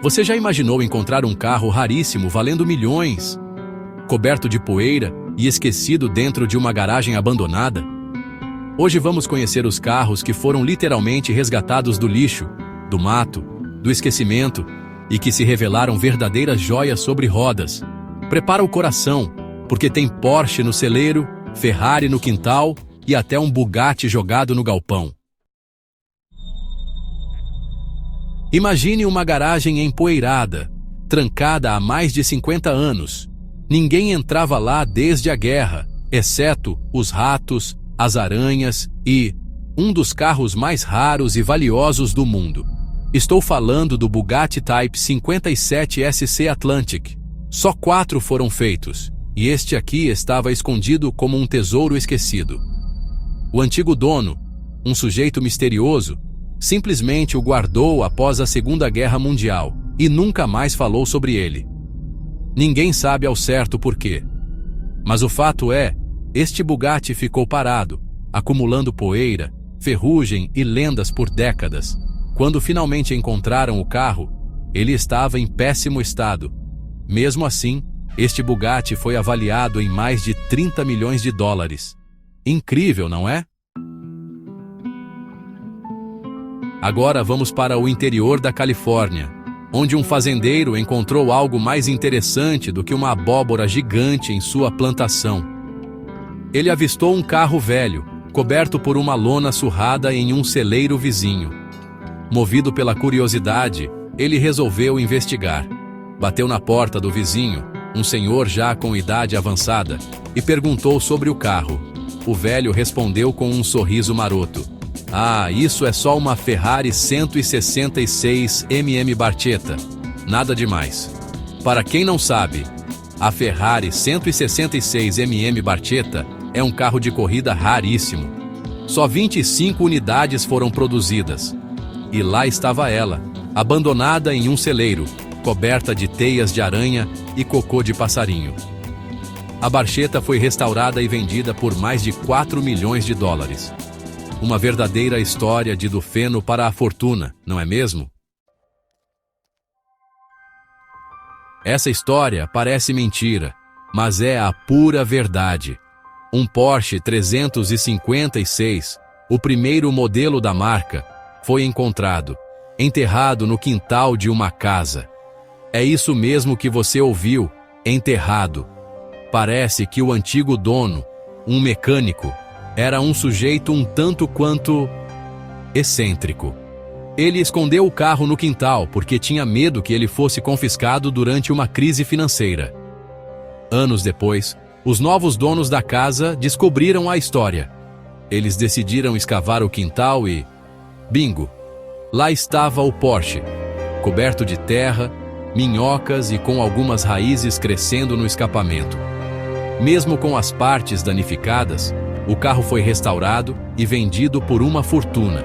Você já imaginou encontrar um carro raríssimo valendo milhões, coberto de poeira e esquecido dentro de uma garagem abandonada? Hoje vamos conhecer os carros que foram literalmente resgatados do lixo, do mato, do esquecimento e que se revelaram verdadeiras joias sobre rodas. Prepara o coração, porque tem Porsche no celeiro, Ferrari no quintal e até um Bugatti jogado no galpão. Imagine uma garagem empoeirada, trancada há mais de 50 anos. Ninguém entrava lá desde a guerra, exceto os ratos, as aranhas e um dos carros mais raros e valiosos do mundo. Estou falando do Bugatti Type 57 SC Atlantic. Só 4 foram feitos, e este aqui estava escondido como um tesouro esquecido. O antigo dono, um sujeito misterioso, simplesmente o guardou após a Segunda Guerra Mundial e nunca mais falou sobre ele. Ninguém sabe ao certo por quê. Mas o fato é, este Bugatti ficou parado, acumulando poeira, ferrugem e lendas por décadas. Quando finalmente encontraram o carro, ele estava em péssimo estado. Mesmo assim, este Bugatti foi avaliado em mais de 30 milhões de dólares. Incrível, não é? Agora vamos para o interior da Califórnia, onde um fazendeiro encontrou algo mais interessante do que uma abóbora gigante em sua plantação. Ele avistou um carro velho, coberto por uma lona surrada em um celeiro vizinho. Movido pela curiosidade, ele resolveu investigar. Bateu na porta do vizinho, um senhor já com idade avançada, e perguntou sobre o carro. O velho respondeu com um sorriso maroto. Ah, isso é só uma Ferrari 166 Barchetta. Nada demais. Para quem não sabe, a Ferrari 166 Barchetta é um carro de corrida raríssimo. Só 25 unidades foram produzidas. E lá estava ela, abandonada em um celeiro, coberta de teias de aranha e cocô de passarinho. A Barchetta foi restaurada e vendida por mais de 4 milhões de dólares. Uma verdadeira história de do feno para a fortuna, não é mesmo? Essa história parece mentira, mas é a pura verdade. Um Porsche 356, o primeiro modelo da marca, foi encontrado, enterrado no quintal de uma casa. É isso mesmo que você ouviu, enterrado. Parece que o antigo dono, um mecânico, era um sujeito um tanto quanto excêntrico. Ele escondeu o carro no quintal porque tinha medo que ele fosse confiscado durante uma crise financeira. Anos depois, os novos donos da casa descobriram a história. Eles decidiram escavar o quintal e... bingo! Lá estava o Porsche, coberto de terra, minhocas e com algumas raízes crescendo no escapamento. Mesmo com as partes danificadas, o carro foi restaurado e vendido por uma fortuna.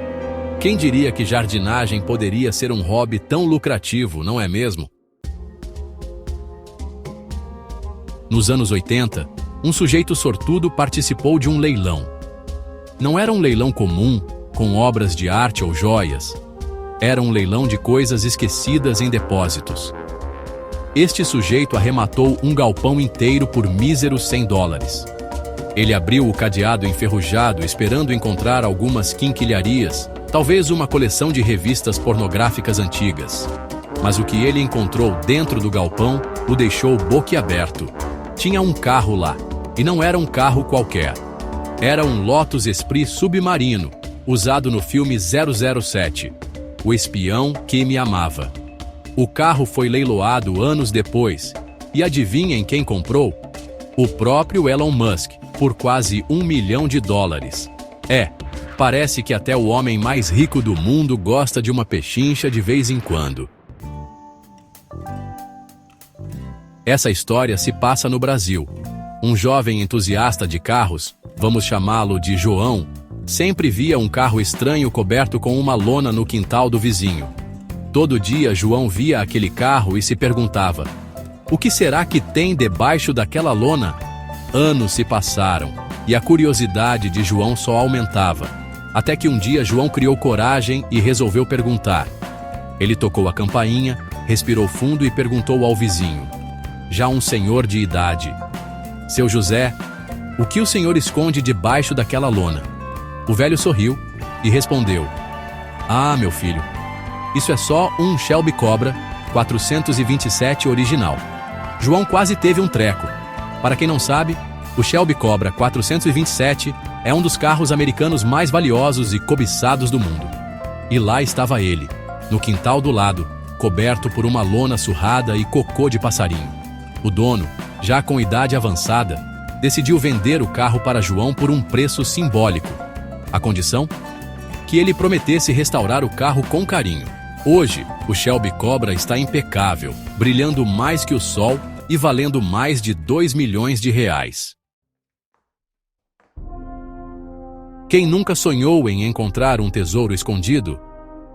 Quem diria que jardinagem poderia ser um hobby tão lucrativo, não é mesmo? Nos anos 80, um sujeito sortudo participou de um leilão. Não era um leilão comum, com obras de arte ou joias. Era um leilão de coisas esquecidas em depósitos. Este sujeito arrematou um galpão inteiro por míseros $100. Ele abriu o cadeado enferrujado esperando encontrar algumas quinquilharias, talvez uma coleção de revistas pornográficas antigas. Mas o que ele encontrou dentro do galpão o deixou boquiaberto. Tinha um carro lá, e não era um carro qualquer. Era um Lotus Esprit submarino, usado no filme 007, O Espião que Me Amava. O carro foi leiloado anos depois, e adivinhem quem comprou? O próprio Elon Musk, por quase $1 milhão. Parece que até o homem mais rico do mundo gosta de uma pechincha de vez em quando. Essa história se passa no Brasil. Um jovem entusiasta de carros, vamos chamá-lo de João, sempre via um carro estranho coberto com uma lona no quintal do vizinho. Todo dia João via aquele carro e se perguntava: o que será que tem debaixo daquela lona? Anos se passaram, e a curiosidade de João só aumentava, até que um dia João criou coragem e resolveu perguntar. Ele tocou a campainha, respirou fundo e perguntou ao vizinho, já um senhor de idade: Seu José, o que o senhor esconde debaixo daquela lona? O velho sorriu e respondeu: Ah, meu filho, isso é só um Shelby Cobra 427 original. João quase teve um treco. Para quem não sabe, o Shelby Cobra 427 é um dos carros americanos mais valiosos e cobiçados do mundo. E lá estava ele, no quintal do lado, coberto por uma lona surrada e cocô de passarinho. O dono, já com idade avançada, decidiu vender o carro para João por um preço simbólico. A condição? Que ele prometesse restaurar o carro com carinho. Hoje, o Shelby Cobra está impecável, brilhando mais que o sol e valendo mais de 2 milhões de reais. Quem nunca sonhou em encontrar um tesouro escondido?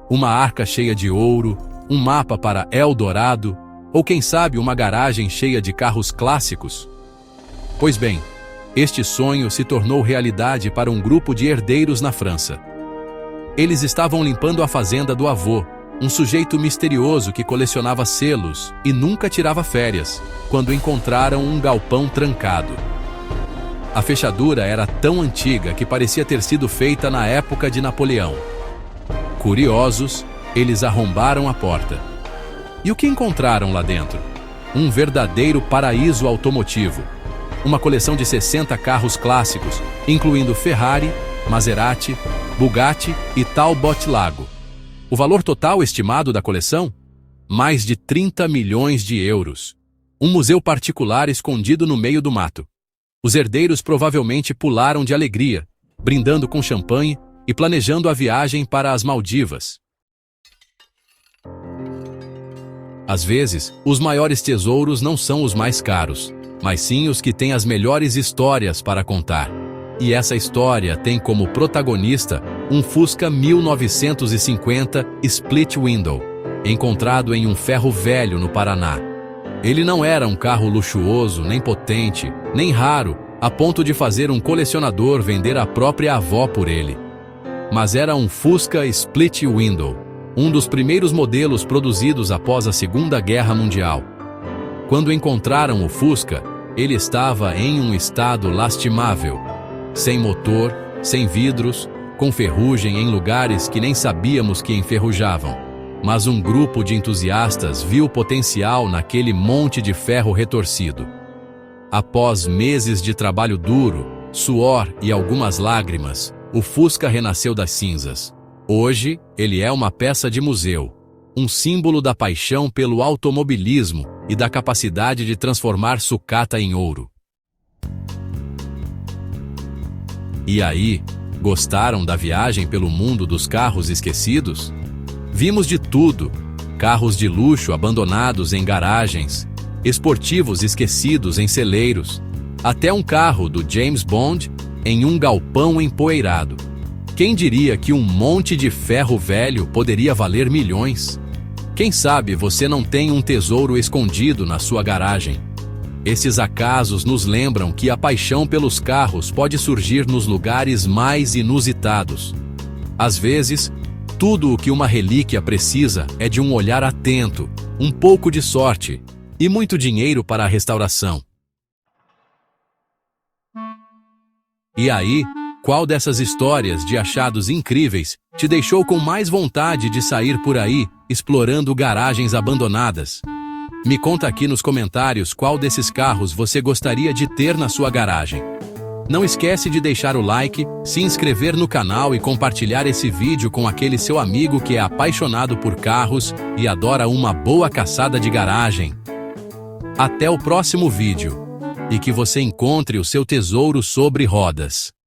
Uma arca cheia de ouro, um mapa para El Dorado, ou quem sabe uma garagem cheia de carros clássicos? Pois bem, este sonho se tornou realidade para um grupo de herdeiros na França. Eles estavam limpando a fazenda do avô, um sujeito misterioso que colecionava selos e nunca tirava férias, quando encontraram um galpão trancado. A fechadura era tão antiga que parecia ter sido feita na época de Napoleão. Curiosos, eles arrombaram a porta. E o que encontraram lá dentro? Um verdadeiro paraíso automotivo. Uma coleção de 60 carros clássicos, incluindo Ferrari, Maserati, Bugatti e Talbot Lago. O valor total estimado da coleção? Mais de 30 milhões de euros. Um museu particular escondido no meio do mato. Os herdeiros provavelmente pularam de alegria, brindando com champanhe e planejando a viagem para as Maldivas. Às vezes, os maiores tesouros não são os mais caros, mas sim os que têm as melhores histórias para contar. E essa história tem como protagonista um Fusca 1950 Split Window, encontrado em um ferro velho no Paraná. Ele não era um carro luxuoso, nem potente, nem raro, a ponto de fazer um colecionador vender a própria avó por ele. Mas era um Fusca Split Window, um dos primeiros modelos produzidos após a Segunda Guerra Mundial. Quando encontraram o Fusca, ele estava em um estado lastimável, sem motor, sem vidros, com ferrugem em lugares que nem sabíamos que enferrujavam. Mas um grupo de entusiastas viu potencial naquele monte de ferro retorcido. Após meses de trabalho duro, suor e algumas lágrimas, o Fusca renasceu das cinzas. Hoje, ele é uma peça de museu, um símbolo da paixão pelo automobilismo e da capacidade de transformar sucata em ouro. E aí, gostaram da viagem pelo mundo dos carros esquecidos? Vimos de tudo: carros de luxo abandonados em garagens, esportivos esquecidos em celeiros, até um carro do James Bond em um galpão empoeirado. Quem diria que um monte de ferro velho poderia valer milhões? Quem sabe você não tem um tesouro escondido na sua garagem? Esses acasos nos lembram que a paixão pelos carros pode surgir nos lugares mais inusitados. Às vezes, tudo o que uma relíquia precisa é de um olhar atento, um pouco de sorte e muito dinheiro para a restauração. E aí, qual dessas histórias de achados incríveis te deixou com mais vontade de sair por aí explorando garagens abandonadas? Me conta aqui nos comentários qual desses carros você gostaria de ter na sua garagem. Não esquece de deixar o like, se inscrever no canal e compartilhar esse vídeo com aquele seu amigo que é apaixonado por carros e adora uma boa caçada de garagem. Até o próximo vídeo. E que você encontre o seu tesouro sobre rodas.